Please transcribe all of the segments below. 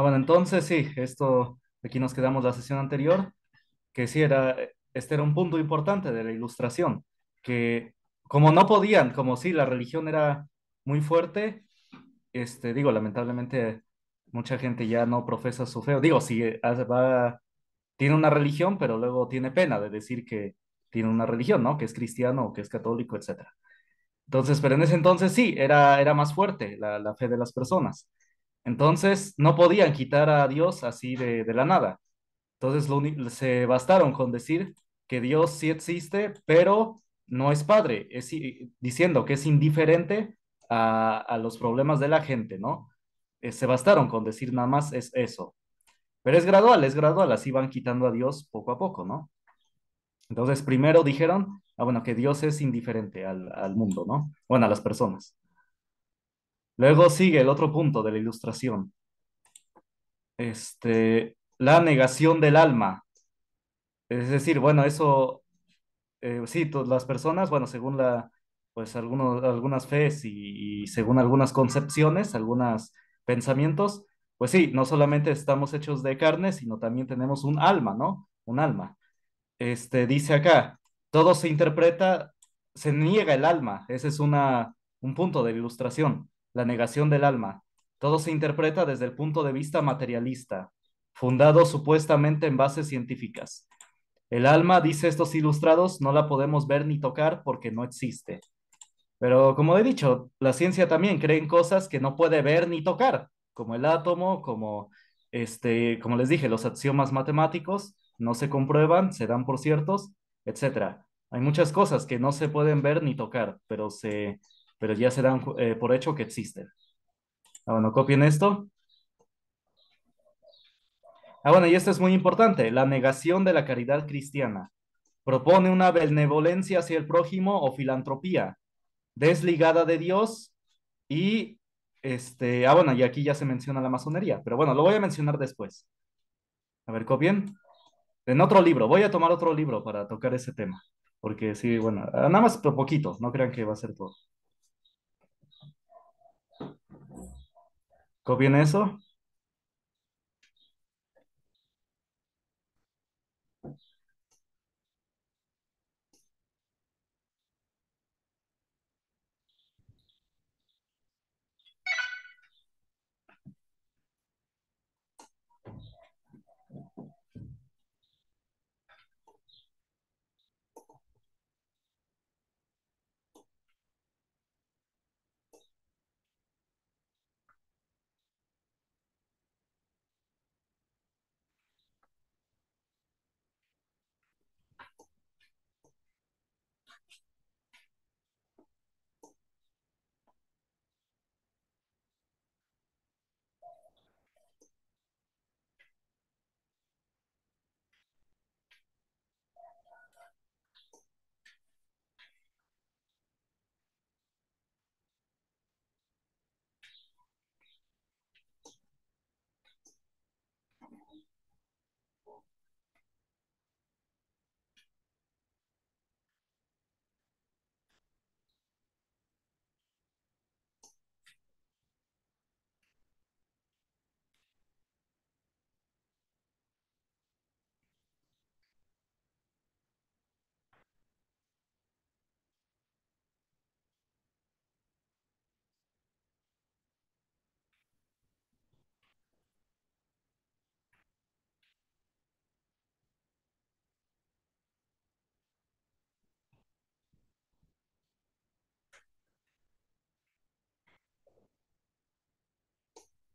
Bueno, entonces sí, esto, aquí nos quedamos la sesión anterior, que sí era, este era un punto importante de la ilustración, que como no podían, como sí, la religión era muy fuerte, digo, lamentablemente mucha gente ya no profesa su fe, digo, sí, tiene una religión, pero luego tiene pena de decir que tiene una religión, ¿no? Que es cristiano o que es católico, etcétera. Entonces, pero en ese entonces sí, era más fuerte la fe de las personas. Entonces, no podían quitar a Dios así de la nada. Entonces, se bastaron con decir que Dios sí existe, pero no es padre, diciendo que es indiferente a los problemas de la gente, ¿no? Se bastaron con decir nada más es eso. Pero es gradual, así van quitando a Dios poco a poco, ¿no? Entonces, primero dijeron, bueno, que Dios es indiferente al mundo, ¿no? Bueno, a las personas. Luego sigue el otro punto de la ilustración, la negación del alma. Es decir, bueno, eso, sí, las personas, bueno, según pues algunas fees y según algunas concepciones, algunos pensamientos, pues sí, no solamente estamos hechos de carne, sino también tenemos un alma, ¿no? Un alma. Dice acá, todo se interpreta, se niega el alma. Ese es un punto de ilustración, la negación del alma. Todo se interpreta desde el punto de vista materialista, fundado supuestamente en bases científicas. El alma, dice estos ilustrados, no la podemos ver ni tocar porque no existe. Pero como he dicho, la ciencia también cree en cosas que no puede ver ni tocar, como el átomo, como les dije, los axiomas matemáticos no se comprueban, se dan por ciertos, etcétera. Hay muchas cosas que no se pueden ver ni tocar, pero ya se dan por hecho que existen. Bueno, copien esto. Bueno, y esto es muy importante, la negación de la caridad cristiana. Propone una benevolencia hacia el prójimo o filantropía, desligada de Dios y bueno, y aquí ya se menciona la masonería, pero bueno, lo voy a mencionar después. A ver, copien. En otro libro, voy a tomar otro libro para tocar ese tema, porque sí, bueno, nada más poquito, no crean que va a ser todo. ¿Copien eso?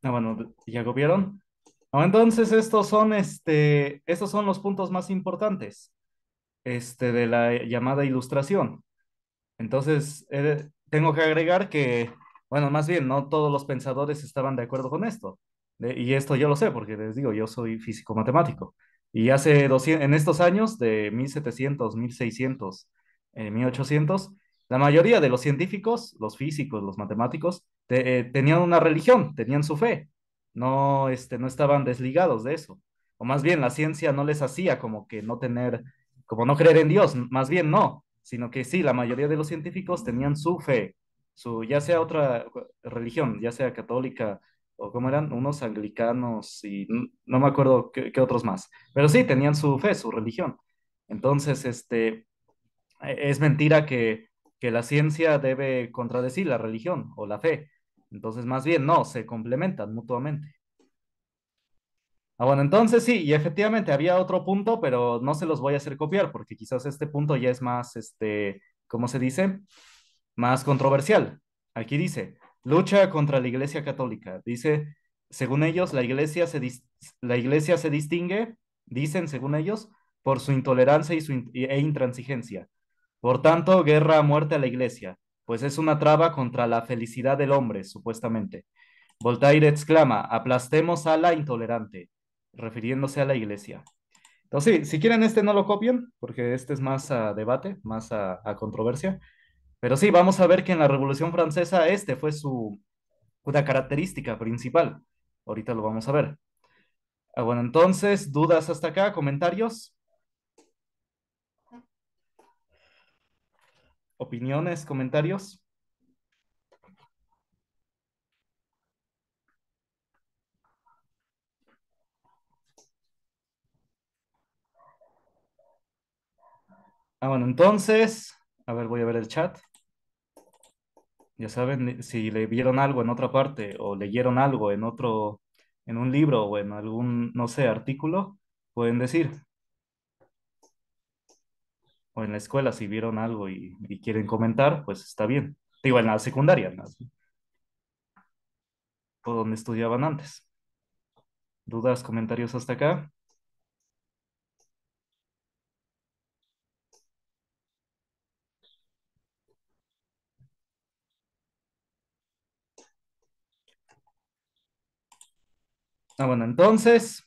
Bueno, ¿ya copiaron? Entonces estos son los puntos más importantes, de la llamada ilustración. Entonces, tengo que agregar que, bueno, más bien, no todos los pensadores estaban de acuerdo con esto. Y esto yo lo sé porque les digo, yo soy físico matemático. Y hace 200, en estos años de 1700, 1600, 1800, la mayoría de los científicos, los físicos, los matemáticos, tenían una religión, tenían su fe. No, no estaban desligados de eso. O más bien, la ciencia no les hacía como que no tener, como no creer en Dios, más bien no, sino que sí, la mayoría de los científicos tenían su fe, ya sea otra religión, ya sea católica o cómo eran, unos anglicanos y no me acuerdo qué otros más. Pero sí, tenían su fe, su religión. Entonces, es mentira que la ciencia debe contradecir la religión o la fe. Entonces, más bien, no, se complementan mutuamente. Ah, bueno, entonces sí, y efectivamente había otro punto, pero no se los voy a hacer copiar porque quizás este punto ya es más, ¿cómo se dice? Más controversial. Aquí dice, lucha contra la Iglesia Católica. Dice, según ellos, la iglesia se distingue, dicen, según ellos, por su intolerancia e intransigencia. Por tanto, guerra a muerte a la iglesia, pues es una traba contra la felicidad del hombre, supuestamente. Voltaire exclama, aplastemos a la intolerante, refiriéndose a la iglesia. Entonces, sí, si quieren este no lo copien, porque este es más a debate, más a controversia. Pero sí, vamos a ver que en la Revolución Francesa este fue una característica principal. Ahorita lo vamos a ver. Ah, bueno, entonces, ¿dudas hasta acá? ¿Comentarios? ¿Opiniones? ¿Comentarios? Ah, bueno, entonces, a ver, voy a ver el chat. Ya saben, si le vieron algo en otra parte o leyeron algo en otro, en un libro o en algún, no sé, artículo, pueden decir. O en la escuela, si vieron algo y quieren comentar, pues está bien. Digo, en la secundaria, ¿no? O donde estudiaban antes. ¿Dudas, comentarios hasta acá? Ah, bueno, entonces,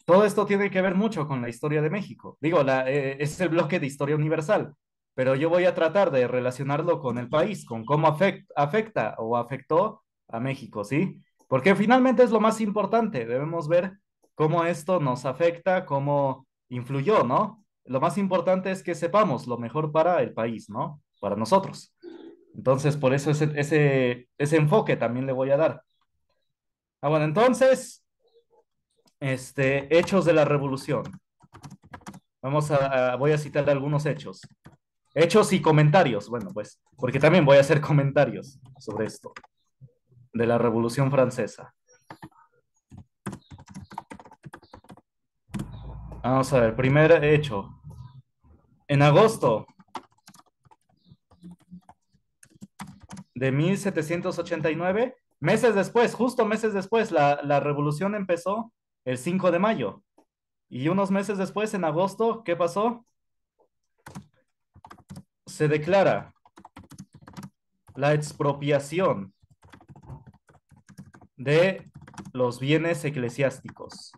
todo esto tiene que ver mucho con la historia de México. Digo, es el bloque de historia universal, pero yo voy a tratar de relacionarlo con el país, con cómo afecta o afectó a México, ¿sí? Porque finalmente es lo más importante. Debemos ver cómo esto nos afecta, cómo influyó, ¿no? Lo más importante es que sepamos lo mejor para el país, ¿no? Para nosotros. Entonces, por eso ese enfoque también le voy a dar. Ah, bueno, entonces, hechos de la revolución. Voy a citar algunos hechos. Hechos y comentarios, bueno, pues, porque también voy a hacer comentarios sobre esto, de la Revolución Francesa. Vamos a ver, primer hecho. En agosto de 1789, meses después, justo meses después, la revolución empezó el 5 de mayo. Y unos meses después, en agosto, ¿qué pasó? Se declara la expropiación de los bienes eclesiásticos.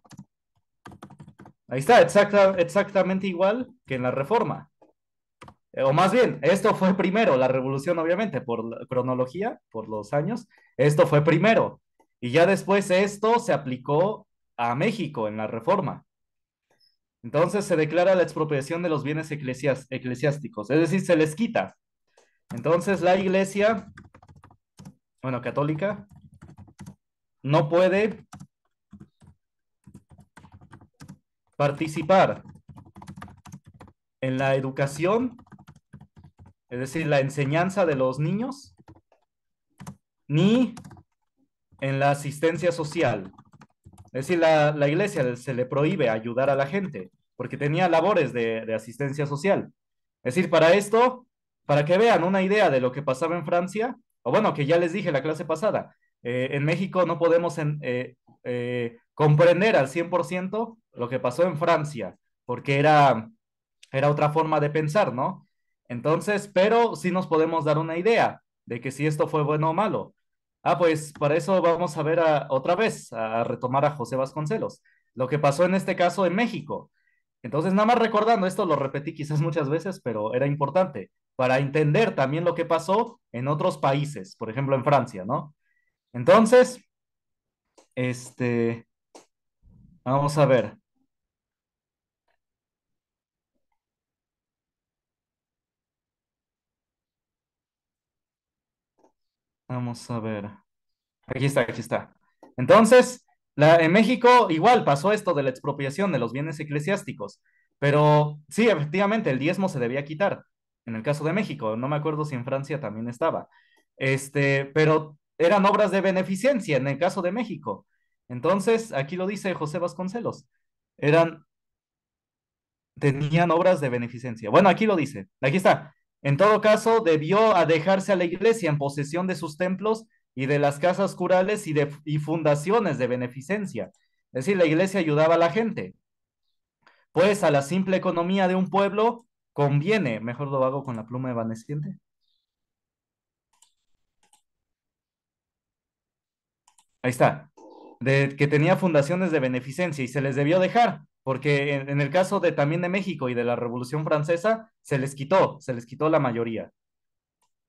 Ahí está, exactamente igual que en la Reforma. O más bien, esto fue primero, la revolución obviamente, por la cronología, por los años, esto fue primero. Y ya después esto se aplicó a México en la Reforma. Entonces se declara la expropiación de los bienes eclesiásticos, es decir, se les quita. Entonces la iglesia, bueno, católica, no puede participar en la educación, es decir, la enseñanza de los niños, ni en la asistencia social. Es decir, la iglesia se le prohíbe ayudar a la gente porque tenía labores de asistencia social. Es decir, para esto, para que vean una idea de lo que pasaba en Francia, o bueno, que ya les dije la clase pasada, en México no podemos comprender al 100% lo que pasó en Francia, porque era otra forma de pensar, ¿no? Entonces, pero sí nos podemos dar una idea de que si esto fue bueno o malo. Ah, pues para eso vamos a ver otra vez, a retomar a José Vasconcelos, lo que pasó en este caso en México. Entonces, nada más recordando, esto lo repetí quizás muchas veces, pero era importante para entender también lo que pasó en otros países, por ejemplo en Francia, ¿no? Entonces, este, vamos a ver, vamos a ver. Aquí está, aquí está. Entonces, en México igual pasó esto de la expropiación de los bienes eclesiásticos, pero sí, efectivamente, el diezmo se debía quitar. En el caso de México, no me acuerdo si en Francia también estaba. Pero eran obras de beneficencia en el caso de México. Entonces, aquí lo dice José Vasconcelos. Eran tenían obras de beneficencia. Bueno, aquí lo dice, aquí está. En todo caso, debió dejarse a la iglesia en posesión de sus templos y de las casas curales y fundaciones de beneficencia. Es decir, la iglesia ayudaba a la gente. Pues a la simple economía de un pueblo conviene, mejor lo hago con la pluma evanescente. Ahí está, de que tenía fundaciones de beneficencia y se les debió dejar, porque en el caso de también de México y de la Revolución Francesa, se les quitó la mayoría.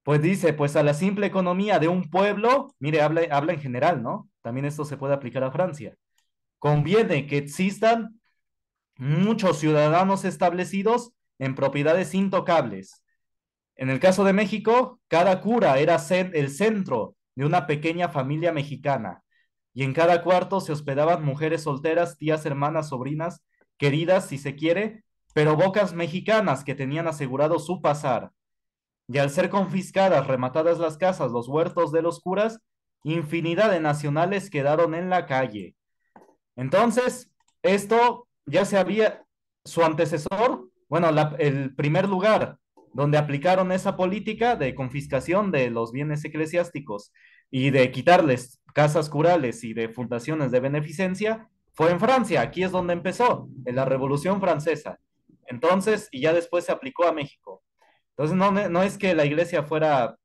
Pues dice, pues a la simple economía de un pueblo, mire, habla en general, ¿no? También esto se puede aplicar a Francia. Conviene que existan muchos ciudadanos establecidos en propiedades intocables. En el caso de México, cada cura era el centro de una pequeña familia mexicana y en cada cuarto se hospedaban mujeres solteras, tías, hermanas, sobrinas, queridas, si se quiere, pero bocas mexicanas que tenían asegurado su pasar. Y al ser confiscadas, rematadas las casas, los huertos de los curas, infinidad de nacionales quedaron en la calle. Entonces, esto ya se había, su antecesor, bueno, el primer lugar donde aplicaron esa política de confiscación de los bienes eclesiásticos y de quitarles casas curales y de fundaciones de beneficencia, fue en Francia. Aquí es donde empezó, en la Revolución Francesa. Entonces, y ya después se aplicó a México. Entonces, no es que la iglesia fuera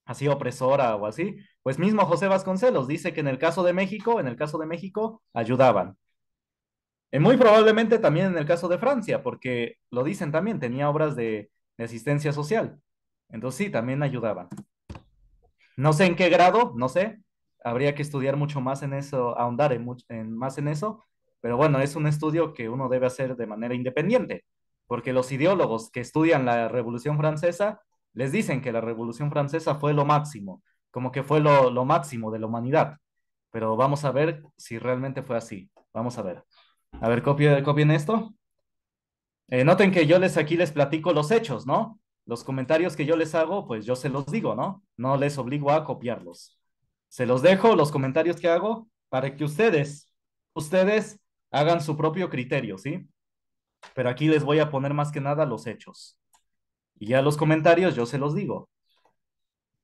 así opresora o así, pues mismo José Vasconcelos dice que en el caso de México, ayudaban. Muy probablemente también en el caso de Francia, porque lo dicen también, tenía obras de asistencia social. Entonces sí, también ayudaban. No sé en qué grado, no sé. Habría que estudiar mucho más en eso, ahondar más en eso. Pero bueno, es un estudio que uno debe hacer de manera independiente, porque los ideólogos que estudian la Revolución Francesa les dicen que la Revolución Francesa fue lo máximo, como que fue lo máximo de la humanidad. Pero vamos a ver si realmente fue así. Vamos a ver. A ver, copien esto. Noten que yo aquí les platico los hechos, ¿no? Los comentarios que yo les hago, pues yo se los digo, ¿no? No les obligo a copiarlos. Se los dejo, los comentarios que hago, para que ustedes hagan su propio criterio, ¿sí? Pero aquí les voy a poner más que nada los hechos. Y ya los comentarios yo se los digo.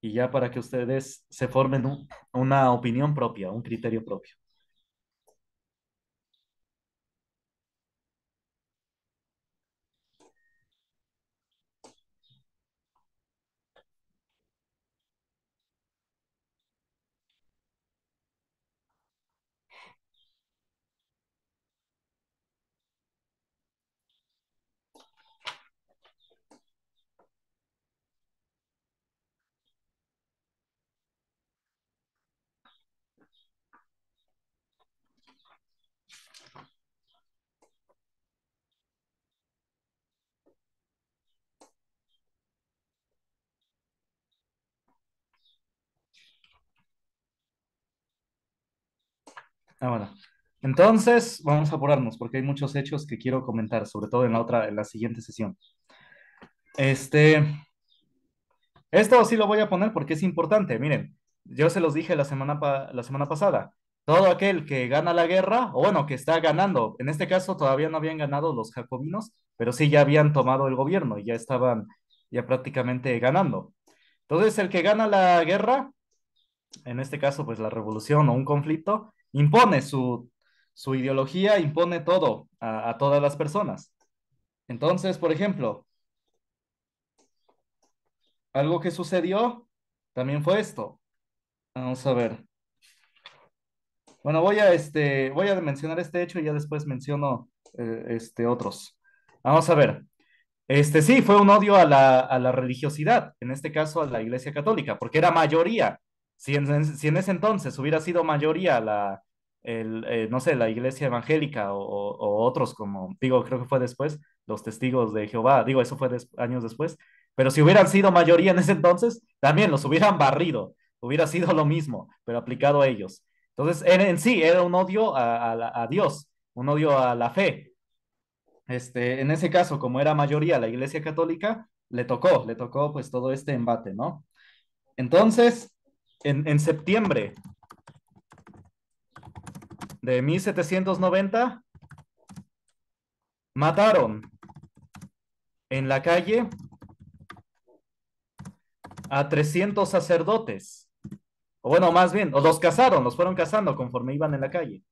Y ya para que ustedes se formen una opinión propia, un criterio propio. Ahora, entonces vamos a apurarnos porque hay muchos hechos que quiero comentar, sobre todo en la siguiente sesión. Este, Esto sí lo voy a poner porque es importante. Miren, yo se los dije la semana pasada. Todo aquel que gana la guerra, o bueno, que está ganando, en este caso todavía no habían ganado los jacobinos, pero sí ya habían tomado el gobierno y ya estaban ya prácticamente ganando. Entonces, el que gana la guerra, en este caso, pues la revolución o un conflicto, impone su ideología, impone todo a todas las personas. Entonces, por ejemplo, algo que sucedió también fue esto. Vamos a ver. Bueno, voy a mencionar este hecho y ya después menciono otros. Vamos a ver. Sí, fue un odio a la religiosidad, en este caso a la Iglesia Católica, porque era mayoría. Si en ese entonces hubiera sido mayoría no sé, la Iglesia Evangélica o otros como, digo, creo que fue después, los testigos de Jehová, digo, eso fue años después, pero si hubieran sido mayoría en ese entonces, también los hubieran barrido. hubiera sido lo mismo, pero aplicado a ellos. Entonces, en sí era un odio a Dios, un odio a la fe. En ese caso, como era mayoría la Iglesia Católica, le tocó pues todo este embate, ¿no? Entonces, en septiembre de 1790 mataron en la calle a 300 sacerdotes. O bueno, más bien, o los cazaron, los fueron cazando conforme iban en la calle.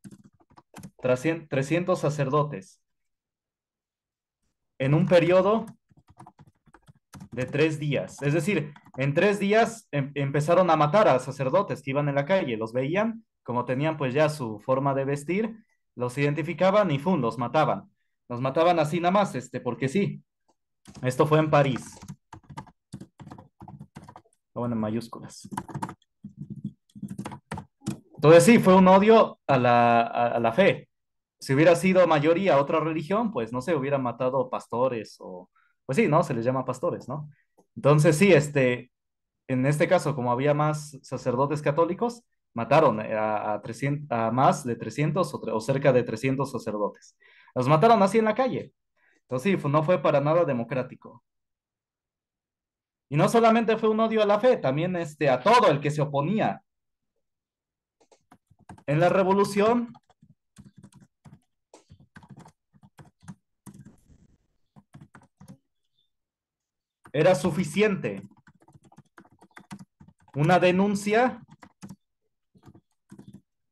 300 sacerdotes en un periodo de 3 días. Es decir, en 3 días empezaron a matar a sacerdotes que iban en la calle. Los veían, como tenían pues ya su forma de vestir, los identificaban y ¡fum! Los mataban. Los mataban así nada más, porque sí. Esto fue en París. Bueno, en mayúsculas. Entonces sí, fue un odio a la fe. Si hubiera sido mayoría otra religión, pues no sé, hubieran matado pastores o, pues sí, ¿no? Se les llama pastores, ¿no? Entonces sí, en este caso, como había más sacerdotes católicos, mataron a 300, a más de 300 o cerca de 300 sacerdotes. Los mataron así en la calle. Entonces sí, no fue para nada democrático. Y no solamente fue un odio a la fe, también a todo el que se oponía. En la revolución era suficiente una denuncia,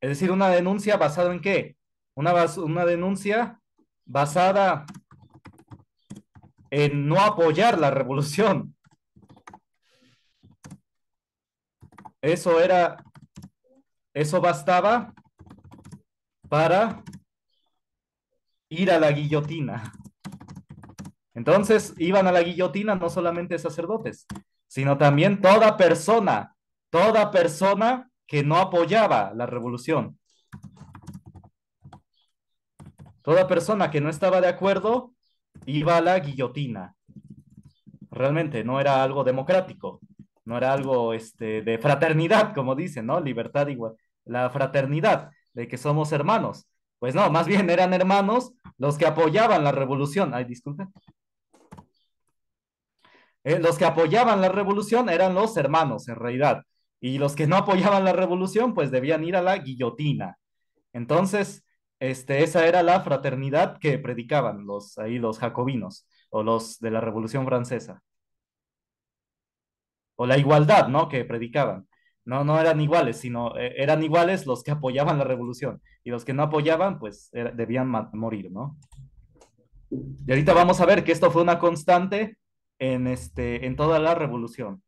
es decir, una denuncia basada en qué? Una denuncia basada en no apoyar la revolución. Eso era, eso bastaba para ir a la guillotina. Entonces, iban a la guillotina no solamente sacerdotes, sino también toda persona que no apoyaba la revolución, toda persona que no estaba de acuerdo iba a la guillotina. Realmente no era algo democrático, no era algo de fraternidad, como dicen, ¿no? Libertad igual, la fraternidad de que somos hermanos. Pues no, más bien eran hermanos los que apoyaban la revolución. Ay, disculpe. Los que apoyaban la revolución eran los hermanos, en realidad. Y los que no apoyaban la revolución, pues debían ir a la guillotina. Entonces, esa era la fraternidad que predicaban los jacobinos o los de la Revolución Francesa. O la igualdad, ¿no? Que predicaban. No, no eran iguales, sino eran iguales los que apoyaban la revolución. Y los que no apoyaban, pues debían morir, ¿no? Y ahorita vamos a ver que esto fue una constante en toda la revolución.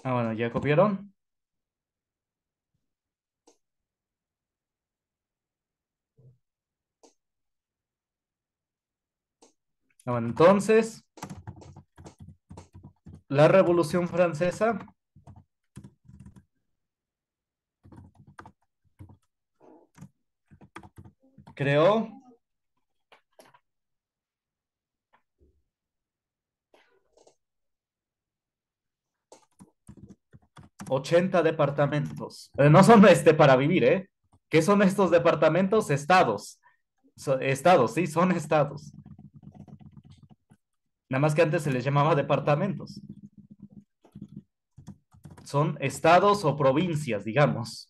Ah, bueno, ¿ya copiaron? Ah, bueno, entonces, la Revolución Francesa creó 80 departamentos. No son para vivir, ¿eh? ¿Qué son estos departamentos? Estados. Estados, sí, son estados. Nada más que antes se les llamaba departamentos. Son estados o provincias, digamos.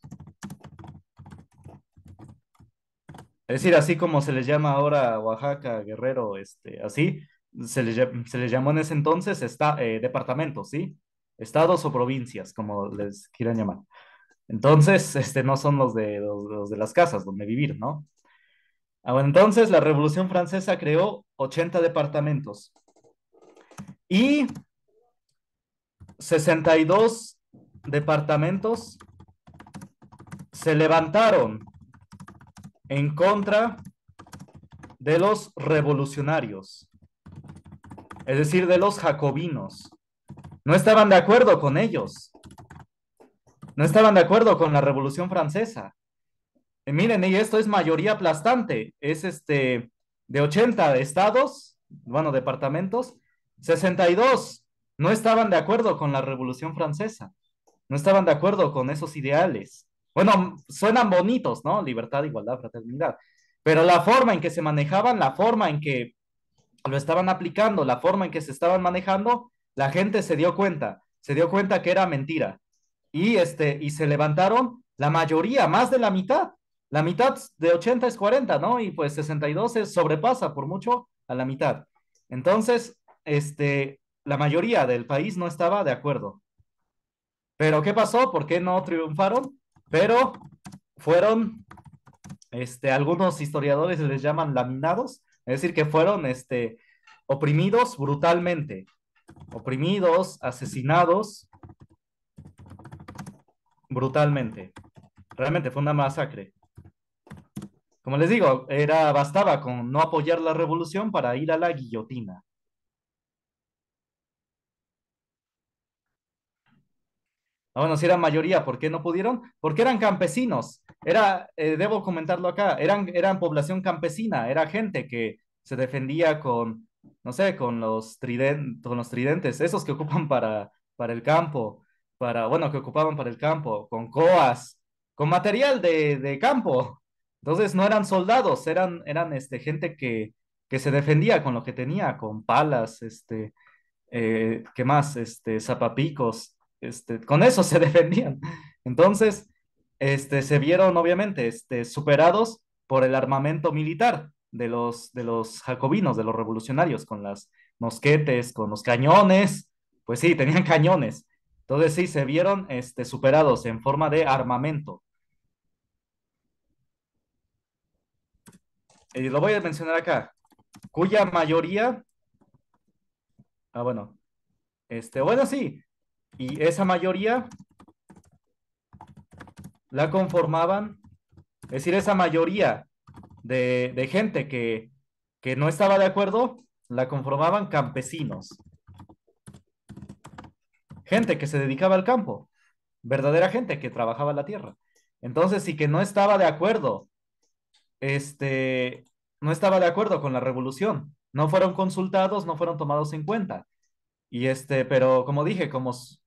Es decir, así como se les llama ahora Oaxaca, Guerrero, así, se les llamó en ese entonces departamentos, ¿sí? Estados o provincias, como les quieran llamar. Entonces, no son los de las casas donde vivir, ¿no? Ah, bueno, entonces la Revolución Francesa creó 80 departamentos y 62 departamentos se levantaron en contra de los revolucionarios, es decir, de los jacobinos. No estaban de acuerdo con ellos, no estaban de acuerdo con la Revolución Francesa. Miren, y esto es mayoría aplastante, es de 80 estados, bueno, departamentos, 62 no estaban de acuerdo con la Revolución Francesa, no estaban de acuerdo con esos ideales. Bueno, suenan bonitos, ¿no? Libertad, igualdad, fraternidad, pero la forma en que se manejaban, la forma en que lo estaban aplicando, la forma en que se estaban manejando, la gente se dio cuenta que era mentira. Y se levantaron la mayoría, más de la mitad. La mitad de 80 es 40, ¿no? Y pues 62 sobrepasa por mucho a la mitad. Entonces, la mayoría del país no estaba de acuerdo. Pero ¿qué pasó? ¿Por qué no triunfaron? Pero fueron, algunos historiadores les llaman laminados, es decir, que fueron, oprimidos brutalmente, oprimidos, asesinados brutalmente. Realmente fue una masacre. Como les digo, bastaba con no apoyar la revolución para ir a la guillotina. Ah, bueno, si eran mayoría, ¿por qué no pudieron? Porque eran campesinos. Debo comentarlo acá, eran población campesina, era gente que se defendía con, no sé, con los tridentes, esos que ocupan para el campo, bueno, que ocupaban para el campo, con coas, con material de campo. Entonces no eran soldados, eran gente que se defendía con lo que tenía, con palas, ¿qué más? Zapapicos, con eso se defendían. Entonces, se vieron obviamente, superados por el armamento militar de los jacobinos, de los revolucionarios, con las mosquetes, con los cañones, pues sí, tenían cañones. Entonces sí, se vieron, superados en forma de armamento. Y lo voy a mencionar acá, cuya mayoría, bueno, bueno, sí, y esa mayoría la conformaban, es decir, esa mayoría de gente que no estaba de acuerdo, la conformaban campesinos, gente que se dedicaba al campo, verdadera gente que trabajaba la tierra. Entonces, sí que no estaba de acuerdo, este, no estaba de acuerdo con la revolución, no fueron consultados, no fueron tomados en cuenta. Pero como dije,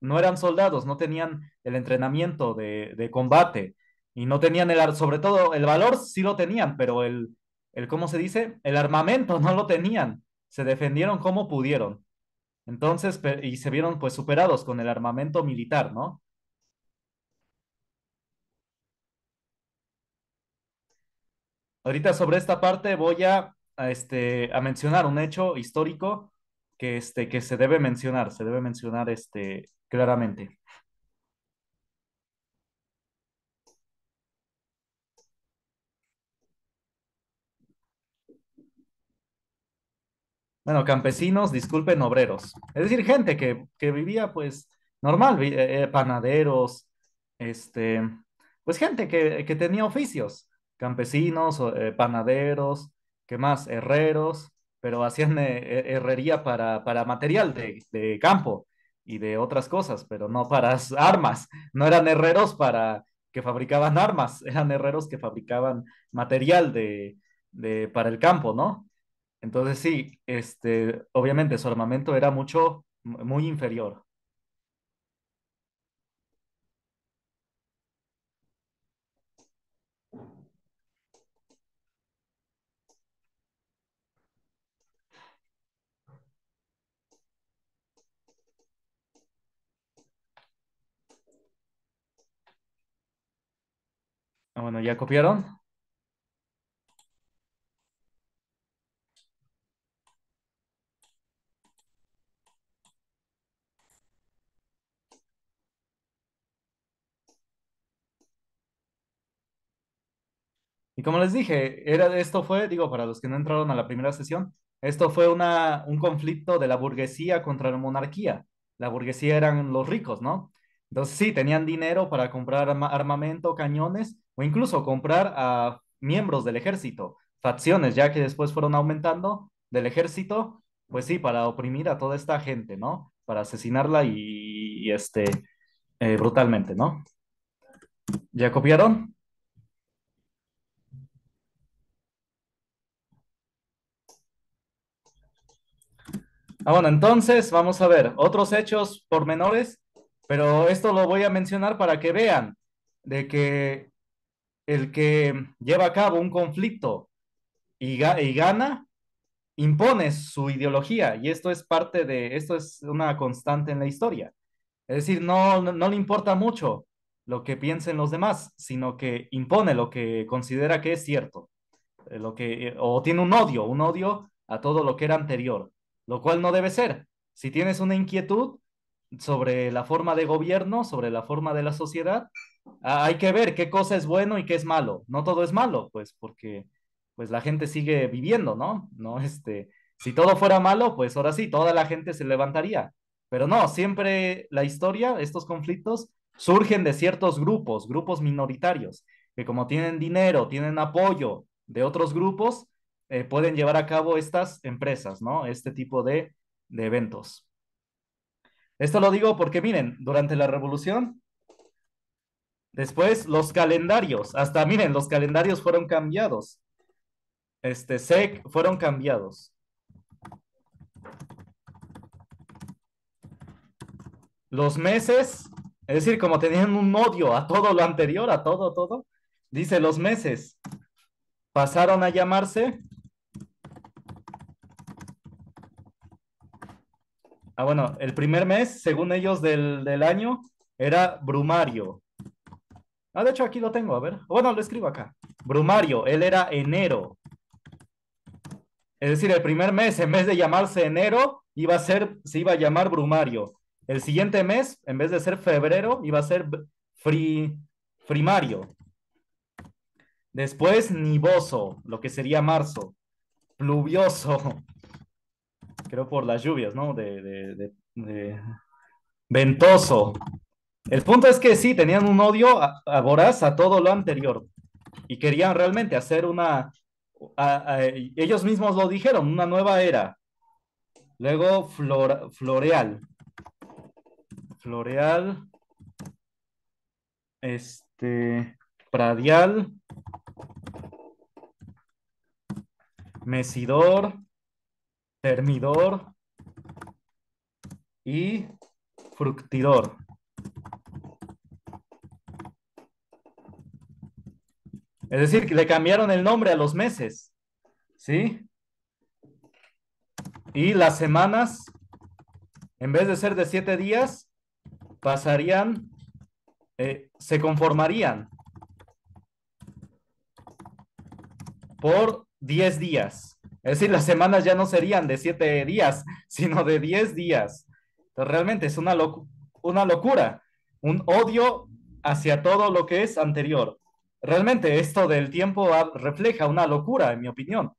no eran soldados, no tenían el entrenamiento de combate y no tenían sobre todo el valor sí lo tenían, pero ¿cómo se dice? El armamento no lo tenían. Se defendieron como pudieron. Entonces, y se vieron pues superados con el armamento militar, ¿no? Ahorita sobre esta parte voy a mencionar un hecho histórico que se debe mencionar, claramente. Bueno, campesinos, disculpen, obreros. Es decir, gente que vivía pues normal, panaderos, este, pues gente que tenía oficios, campesinos, panaderos, ¿qué más? Herreros, pero hacían herrería para material de campo y de otras cosas, pero no para armas. No eran herreros que fabricaban armas, eran herreros que fabricaban material para el campo, ¿no? Entonces sí, obviamente su armamento era muy inferior. Ah, bueno, ¿ya copiaron? Y como les dije, esto fue, digo, para los que no entraron a la primera sesión, esto fue un conflicto de la burguesía contra la monarquía. La burguesía eran los ricos, ¿no? Entonces sí, tenían dinero para comprar armamento, cañones o incluso comprar a miembros del ejército, facciones, ya que después fueron aumentando del ejército, pues sí, para oprimir a toda esta gente, ¿no? Para asesinarla brutalmente, ¿no? ¿Ya copiaron? Bueno, entonces vamos a ver otros hechos pormenores, pero esto lo voy a mencionar para que vean de que el que lleva a cabo un conflicto y gana, impone su ideología y esto es una constante en la historia. Es decir, no le importa mucho lo que piensen los demás, sino que impone lo que considera que es cierto, o tiene un odio a todo lo que era anterior, lo cual no debe ser. Si tienes una inquietud sobre la forma de gobierno, sobre la forma de la sociedad, hay que ver qué cosa es bueno y qué es malo. No todo es malo, pues porque pues la gente sigue viviendo, ¿no? No, si todo fuera malo, pues ahora sí, toda la gente se levantaría. Pero no, siempre la historia, estos conflictos surgen de ciertos grupos, grupos minoritarios, que como tienen dinero, tienen apoyo de otros grupos, pueden llevar a cabo estas empresas, ¿no? Este tipo de eventos. Esto lo digo porque miren, durante la revolución, después los calendarios, hasta miren, los calendarios fueron cambiados, fueron cambiados. Los meses, es decir, como tenían un odio a todo lo anterior, a todo, dice los meses pasaron a llamarse, bueno, el primer mes, según ellos, del año era brumario. De hecho, aquí lo tengo, a ver. Bueno, lo escribo acá. Brumario, él era enero. Es decir, el primer mes, en vez de llamarse enero, se iba a llamar brumario. El siguiente mes, en vez de ser febrero, iba a ser fri, frimario. Después, nivoso, lo que sería marzo. Pluvioso, creo por las lluvias, ¿no? Ventoso. El punto es que sí, tenían un odio voraz a todo lo anterior y querían realmente hacer ellos mismos lo dijeron, una nueva era. Luego, floreal. Floreal, pradial, mesidor, termidor y fructidor. Es decir, que le cambiaron el nombre a los meses, ¿sí? Y las semanas, en vez de ser de 7 días, pasarían, se conformarían por 10 días. Es decir, las semanas ya no serían de 7 días, sino de 10 días. Entonces, realmente es una locura, un odio hacia todo lo que es anterior. Realmente esto del tiempo refleja una locura, en mi opinión,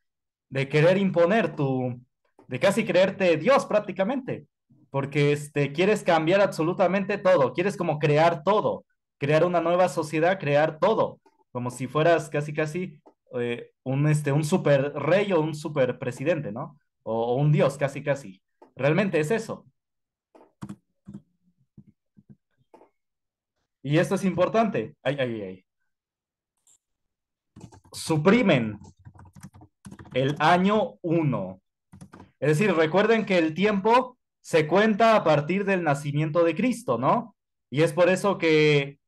de querer imponer de casi creerte Dios prácticamente, porque quieres cambiar absolutamente todo, quieres como crear todo, crear una nueva sociedad, crear todo, como si fueras casi un super rey o un super presidente, ¿no? O un Dios, casi. Realmente es eso. Y esto es importante. Ay. Suprimen el año uno. Es decir, recuerden que el tiempo se cuenta a partir del nacimiento de Cristo, ¿no? Y es por eso que,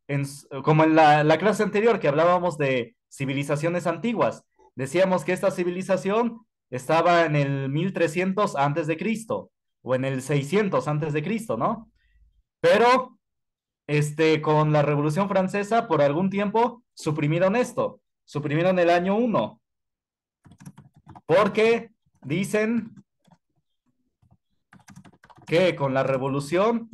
como en la clase anterior que hablábamos de civilizaciones antiguas, decíamos que esta civilización estaba en el 1300 antes de Cristo o en el 600 antes de Cristo, ¿no? Pero con la Revolución Francesa, por algún tiempo, suprimieron esto, suprimieron el año uno, porque dicen que con la revolución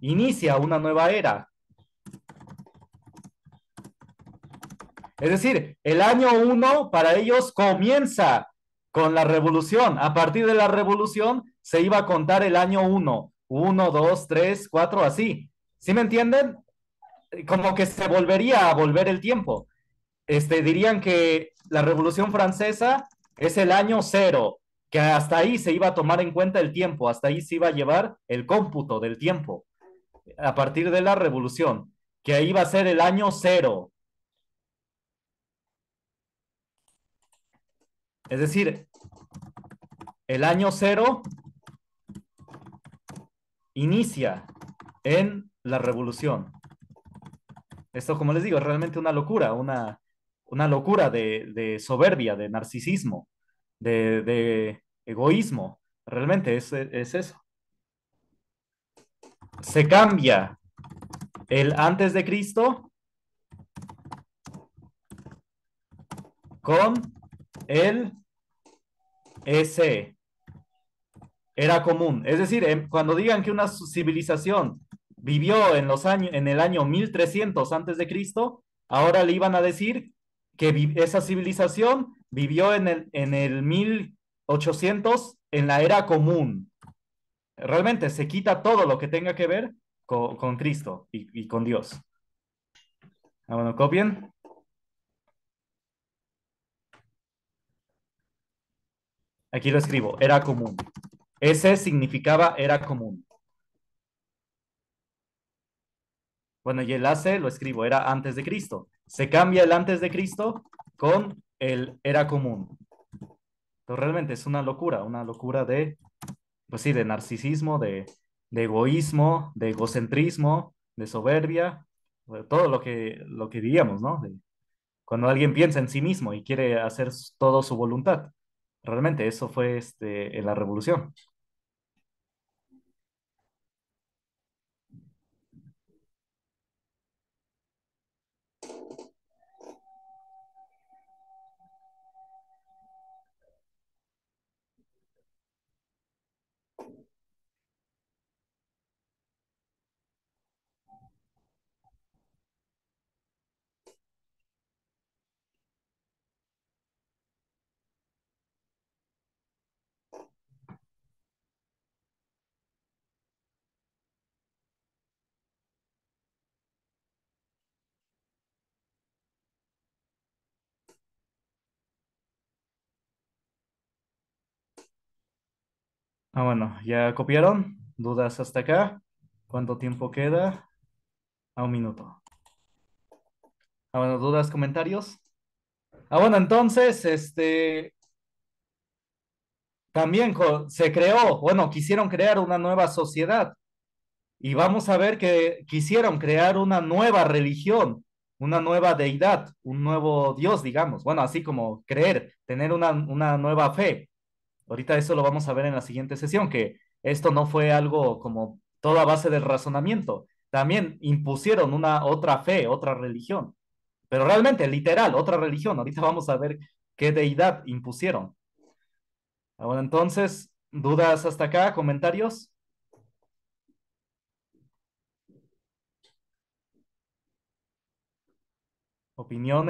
inicia una nueva era. Es decir, el año uno para ellos comienza con la revolución. A partir de la revolución se iba a contar el año uno. Uno, dos, tres, cuatro, así. ¿Sí me entienden? Como que se volvería a volver el tiempo. Dirían que la Revolución Francesa es el año cero, que hasta ahí se iba a tomar en cuenta el tiempo, hasta ahí se iba a llevar el cómputo del tiempo, a partir de la Revolución, que ahí va a ser el año cero. Es decir, el año cero inicia en la Revolución. Esto, como les digo, es realmente una locura, una locura de soberbia, de narcisismo, de egoísmo. Realmente es eso. Se cambia el antes de Cristo con el ese era común. Es decir, cuando digan que una civilización vivió en los años, en el año 1300 antes de Cristo, ahora le iban a decir que esa civilización vivió en el 1800 en la era común. Realmente se quita todo lo que tenga que ver con Cristo y con Dios. Ah, bueno, copien. Aquí lo escribo, era común. Ese significaba era común. Bueno, y el AC lo escribo, era antes de Cristo. Se cambia el antes de Cristo con el era común. Entonces, realmente es una locura de, pues sí, de narcisismo, de egoísmo, de egocentrismo, de soberbia, de todo lo que diríamos, ¿no? Cuando alguien piensa en sí mismo y quiere hacer todo su voluntad. Realmente eso fue en la revolución. Ah, bueno, ¿ya copiaron? ¿Dudas hasta acá? ¿Cuánto tiempo queda? A un minuto. Ah, bueno, ¿dudas, comentarios? Ah, bueno, entonces, también se creó, bueno, quisieron crear una nueva sociedad y vamos a ver que quisieron crear una nueva religión, una nueva deidad, un nuevo Dios, digamos. Bueno, así como creer, tener una nueva fe. Ahorita eso lo vamos a ver en la siguiente sesión, que esto no fue algo como toda base del razonamiento. También impusieron una otra fe, otra religión, pero realmente, literal, otra religión. Ahorita vamos a ver qué deidad impusieron. Bueno, entonces, ¿dudas hasta acá? ¿Comentarios? ¿Opiniones?